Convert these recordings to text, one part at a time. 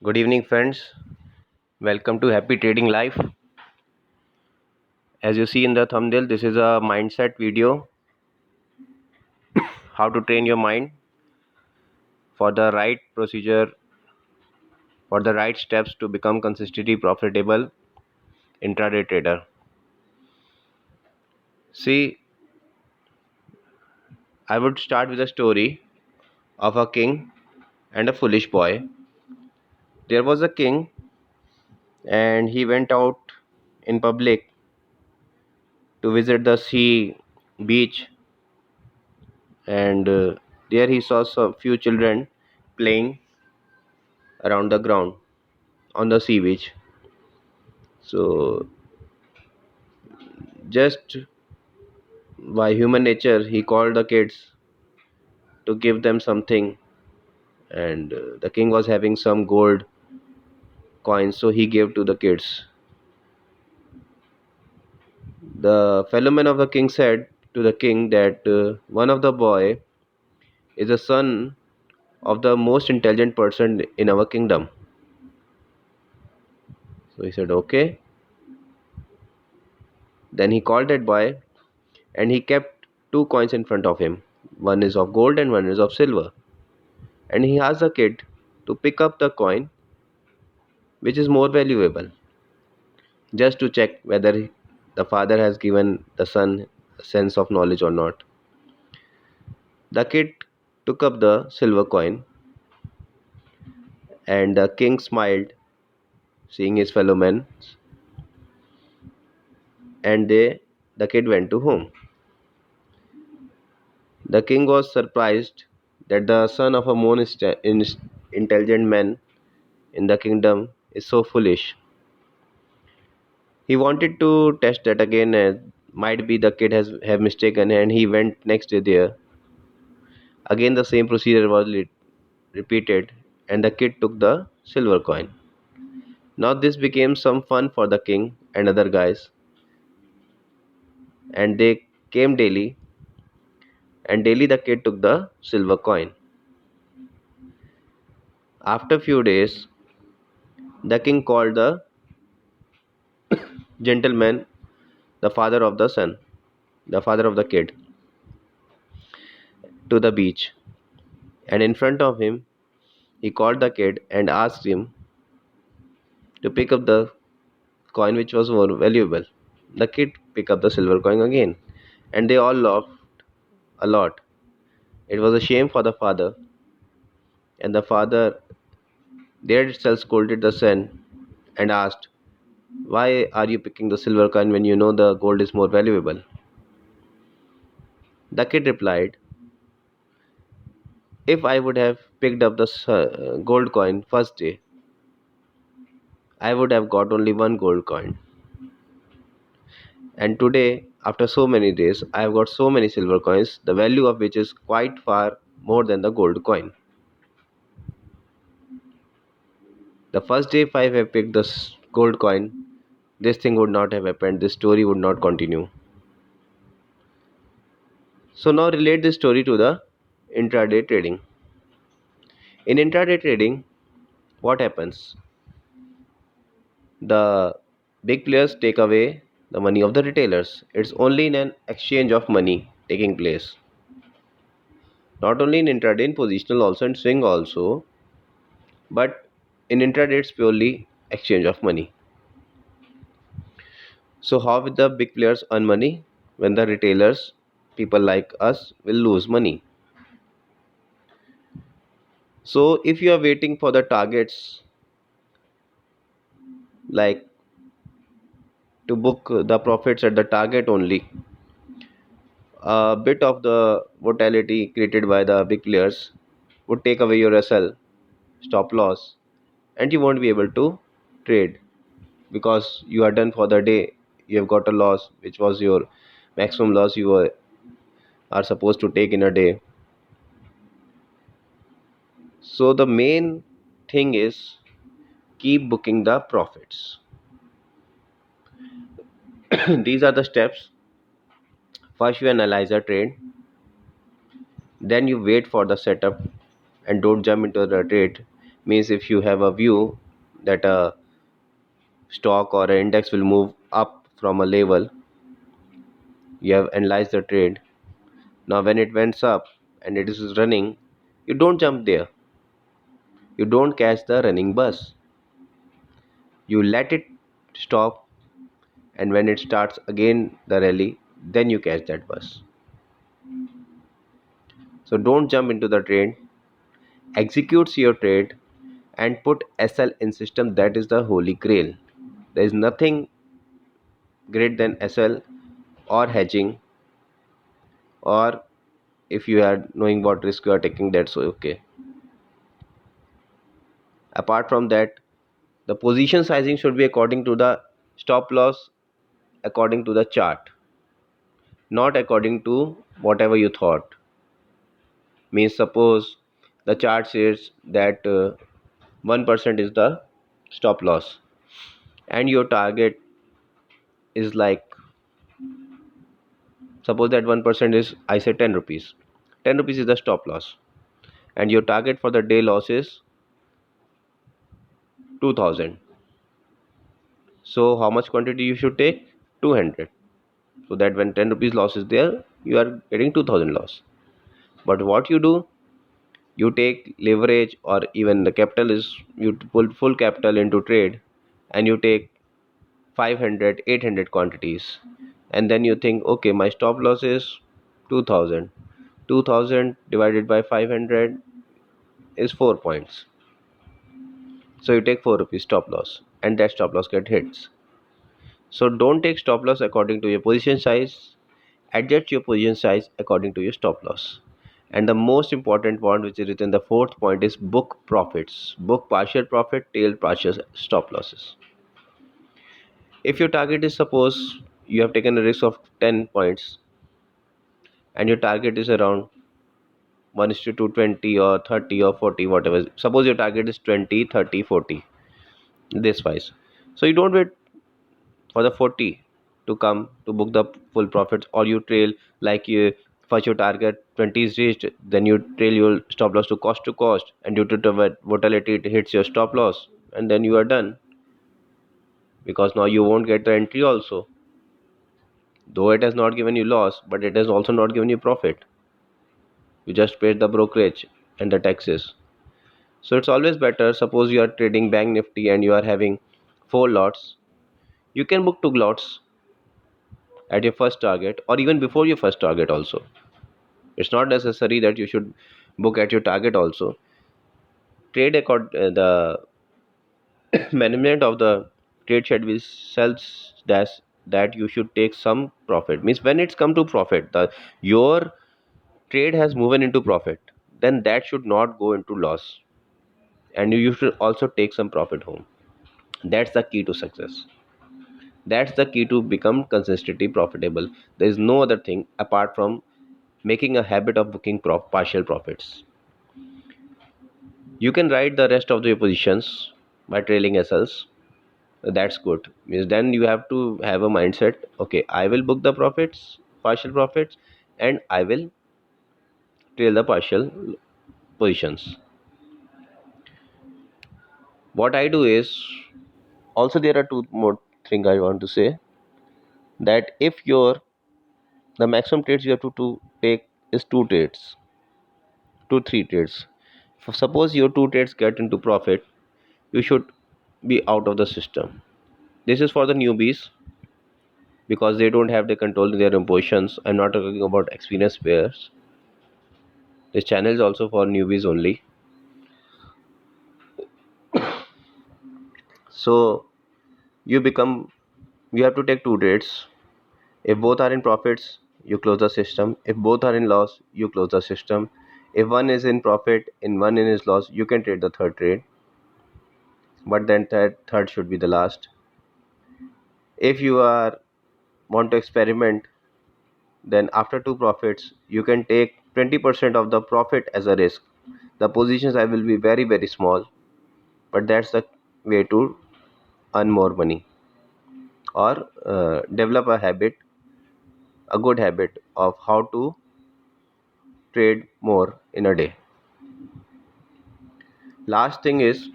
Good evening, friends. Welcome to Happy Trading Life. As you see in the thumbnail, this is a mindset video how to train your mind for the right procedure, for the right steps to become consistently profitable intraday trader. See, I would start with a story of a king and a foolish boy. There was a king and he went out in public to visit the sea beach and there he saw some few children playing around the ground on the sea beach. So just by human nature, he called the kids to give them something, and the king was having some gold coins, so he gave to the kids. The fellow man of the king said to the king that one of the boy is the son of the most intelligent person in our kingdom. So he said, okay. Then he called that boy and he kept two coins in front of him. One is of gold and one is of silver. And he asked the kid to pick up the coin which is more valuable, just to check whether the father has given the son a sense of knowledge or not. The kid took up the silver coin, and the king smiled, seeing his fellow men, and the kid went to home. The king was surprised that the son of a most intelligent man in the kingdom is so foolish. He wanted to test that again, and might be the kid has have mistaken, and he went next day there. Again, the same procedure was repeated, and the kid took the silver coin. Now, this became some fun for the king and other guys, and they came daily, and daily the kid took the silver coin. After few days, the king called the gentleman, the father of the son, the father of the kid, to the beach, and in front of him, he called the kid and asked him to pick up the coin which was more valuable. The kid picked up the silver coin again, and they all laughed a lot. It was a shame for the father, and the father there itself scolded the son and asked, why are you picking the silver coin when you know the gold is more valuable? The kid replied, if I would have picked up the gold coin first day, I would have got only one gold coin. And today, after so many days, I have got so many silver coins, the value of which is quite far more than the gold coin. The first day, if I have picked this gold coin, this thing would not have happened, this story would not continue. So now relate this story to the intraday trading. In intraday trading, what happens? The big players take away the money of the retailers. It's only in an exchange of money taking place. Not only in intraday, in positional also and swing also, but in intraday it's purely exchange of money. So how will the big players earn money when the retailers, people like us, will lose money? So if you are waiting for the targets, like to book the profits at the target only, a bit of the volatility created by the big players would take away your SL, stop loss, and you won't be able to trade because you are done for the day. You have got a loss which was your maximum loss are supposed to take in a day. So the main thing is keep booking the profits. These are the steps. First, you analyze a trade, then you wait for the setup and don't jump into the trade. Means if you have a view that a stock or an index will move up from a level, you have analyzed the trade. Now when it went up and it is running, you don't jump there. You don't catch the running bus. You let it stop, and when it starts again the rally, then you catch that bus. So don't jump into the trade, executes your trade, and put SL in system. That is the holy grail. There is nothing great than SL or hedging, or if you are knowing what risk you are taking, that's okay. Apart from that, the position sizing should be according to the stop loss, according to the chart, not according to whatever you thought. Means suppose the chart says that 1% is the stop loss, and your target is like, suppose that 1% is, I say, 10 rupees. 10 rupees is the stop loss, and your target for the day loss is 2000. So how much quantity you should take? 200. So that when 10 rupees loss is there, you are getting 2000 loss. But what you do, you take leverage, or even the capital is, you pull full capital into trade, and you take 500, 800 quantities, and then you think, okay, my stop loss is 2000. 2000 divided by 500 is 4 points. So you take 4 rupees stop loss, and that stop loss get hits. So don't take stop loss according to your position size. Adjust your position size according to your stop loss. And the most important point, which is written the fourth point, is book profits. Book partial profit, tail partial stop losses. If your target is, suppose you have taken a risk of 10 points, and your target is around 1 is to 220 or 30 or 40, whatever. Suppose your target is 20, 30, 40, this wise. So you don't wait for the 40 to come to book the full profits, or you trail, like you first your target 20 is reached, then you trail your stop loss to cost, and due to the volatility it hits your stop loss, and then you are done, because now you won't get the entry also, though it has not given you loss, but it has also not given you profit. You just paid the brokerage and the taxes. So it's always better, suppose you are trading bank nifty and you are having 4 lots, you can book 2 lots at your first target, or even before your first target also. It's not necessary that you should book at your target also. Trade accord The management of the trade schedule sells that you should take some profit. Means when it's come to profit, the your trade has moved into profit, then that should not go into loss, and you should also take some profit home. That's the key to success. That's the key to become consistently profitable. There is no other thing apart from making a habit of booking partial profits. You can write the rest of the positions by trailing SLs. That's good. Means then you have to have a mindset. Okay, I will book the profits, partial profits, and I will trail the partial positions. What I do is, also there are two more things I want to say, that if your the maximum trades you have to take is two trades, two three trades. Suppose your two trades get into profit, you should be out of the system. This is for the newbies, because they don't have the control in their emotions. I'm not talking about experienced players. This channel is also for newbies only. So you become, you have to take two trades. If both are in profits, you close the system. If both are in loss, you close the system. If one is in profit and one is loss, you can trade the third trade, but then third should be the last. If you are want to experiment, then after two profits you can take 20% of the profit as a risk. The positions I will be very very small, but that's the way to earn more money, or develop a habit, a good habit of how to trade more in a day. Last thing is,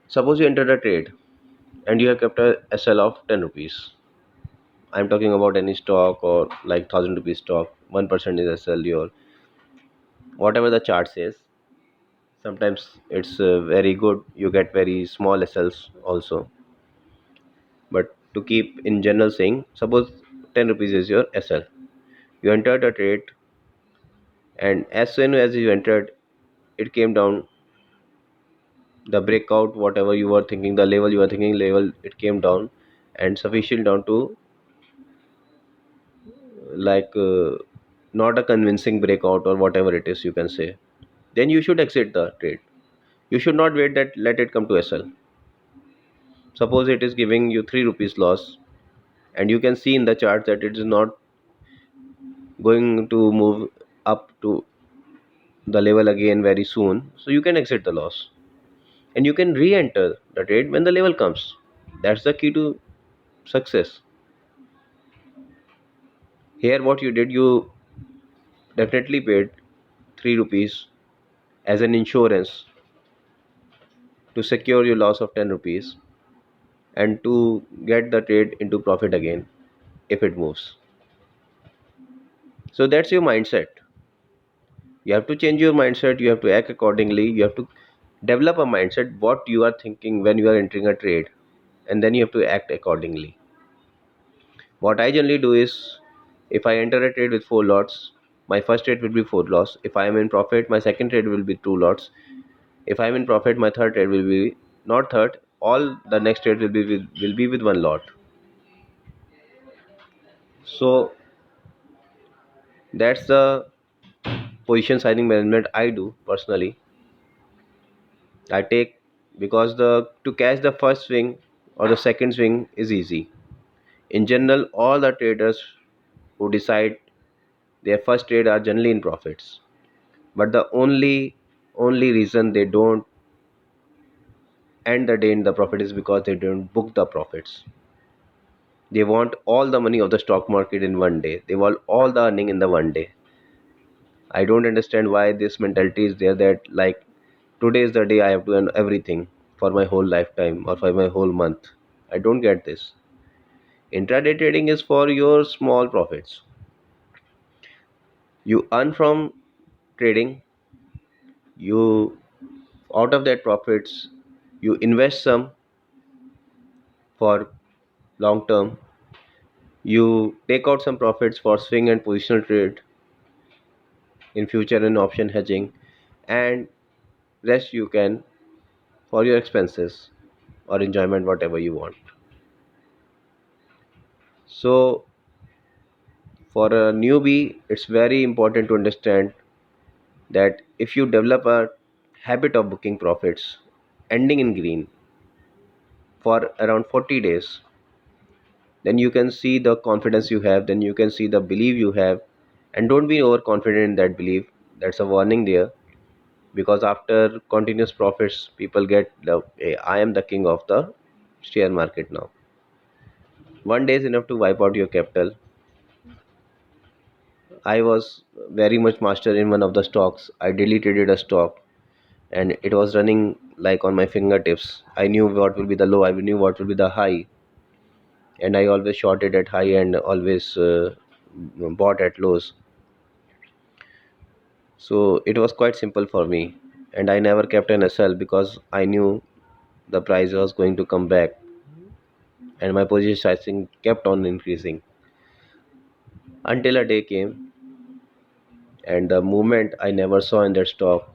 suppose you entered a trade and you have kept a SL of 10 rupees. I'm talking about any stock or like 1000 rupees stock. 1% is SL, your whatever the chart says. Sometimes it's very good. You get very small SLs also. But to keep in general saying, suppose 10 rupees is your SL. You entered a trade, and as soon as you entered, it came down the breakout, whatever you were thinking, the level you were thinking, level it came down and sufficient down to like not a convincing breakout or whatever it is you can say, then you should exit the trade. You should not wait that let it come to SL. Suppose it is giving you 3 rupees loss and you can see in the chart that it is not going to move up to the level again very soon, so you can exit the loss and you can re-enter the trade when the level comes. That's the key to success. Here what you did, you definitely paid 3 rupees as an insurance to secure your loss of 10 rupees and to get the trade into profit again if it moves. So that's your mindset. You have to change your mindset, you have to act accordingly, you have to develop a mindset what you are thinking when you are entering a trade, and then you have to act accordingly. What I generally do is, if I enter a trade with 4 lots, my first trade will be 4 loss. If I am in profit, my second trade will be 2 lots. If I am in profit, my third trade will be not third, all the next trade will be with 1 lot. So that's the position sizing management I do personally. I take, because the to catch the first swing or the second swing is easy. In general, all the traders who decide their first trade are generally in profits. But the only reason they don't end the day in the profit is because they don't book the profits. They want all the money of the stock market in one day. They want all the earning in the one day. I don't understand why this mentality is there that like today is the day I have to earn everything for my whole lifetime or for my whole month. I don't get this. Intraday trading is for your small profits. You earn from trading, you out of that profits, you invest some for long term, you take out some profits for swing and positional trade in future and option hedging, and rest you can for your expenses or enjoyment, whatever you want. So for a newbie, it's very important to understand that if you develop a habit of booking profits ending in green for around 40 days, then you can see the confidence you have, then you can see the belief you have, and don't be overconfident in that belief. That's a warning there, because after continuous profits, people get the I am the king of the share market now. One day is enough to wipe out your capital. I was very much master in one of the stocks. I daily traded a stock and it was running like on my fingertips. I knew what will be the low, I knew what will be the high, and I always shorted at high and always bought at lows. So it was quite simple for me, and I never kept an SL because I knew the price was going to come back, and my position sizing kept on increasing until a day came and the movement I never saw in that stock,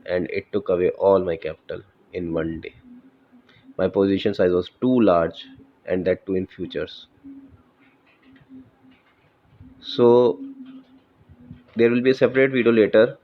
and it took away all my capital in one day. My position size was too large, and that too in futures. So there will be a separate video later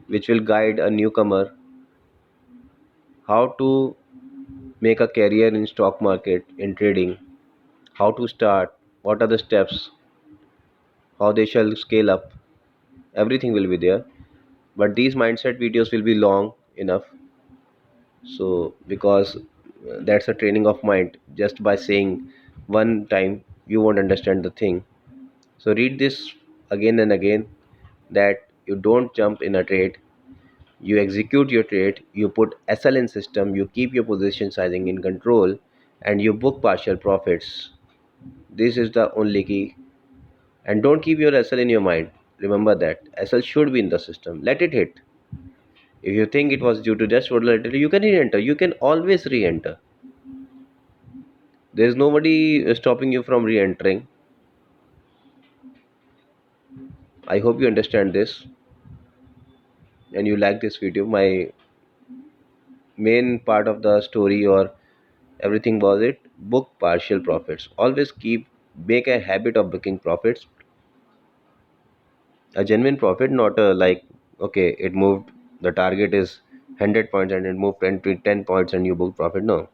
which will guide a newcomer how to make a career in stock market in trading, how to start, what are the steps, how they shall scale up. Everything will be there, but these mindset videos will be long enough. So because that's a training of mind, just by saying one time you won't understand the thing. So read this again and again, that you don't jump in a trade, You execute your trade, you put SL in system, you keep your position sizing in control, and you book partial profits. This is the only key. And don't keep your SL in your mind. Remember that SL should be in the system. Let it hit. If you think it was due to just volatility, you can re-enter. You can always re-enter. There is nobody stopping you from re-entering. I hope you understand this and you like this video. My main part of the story or everything was it, book partial profits. Always make a habit of booking profits, a genuine profit, not a like, okay, it moved, the target is 100 points and it moved 10 points and you book profit. No,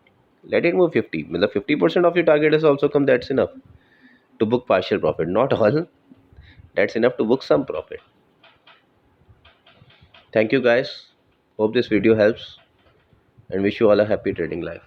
let it move 50. The 50% of your target has also come. That's enough to book partial profit, not all. That's enough to book some profit. Thank you guys, hope this video helps and wish you all a happy trading life.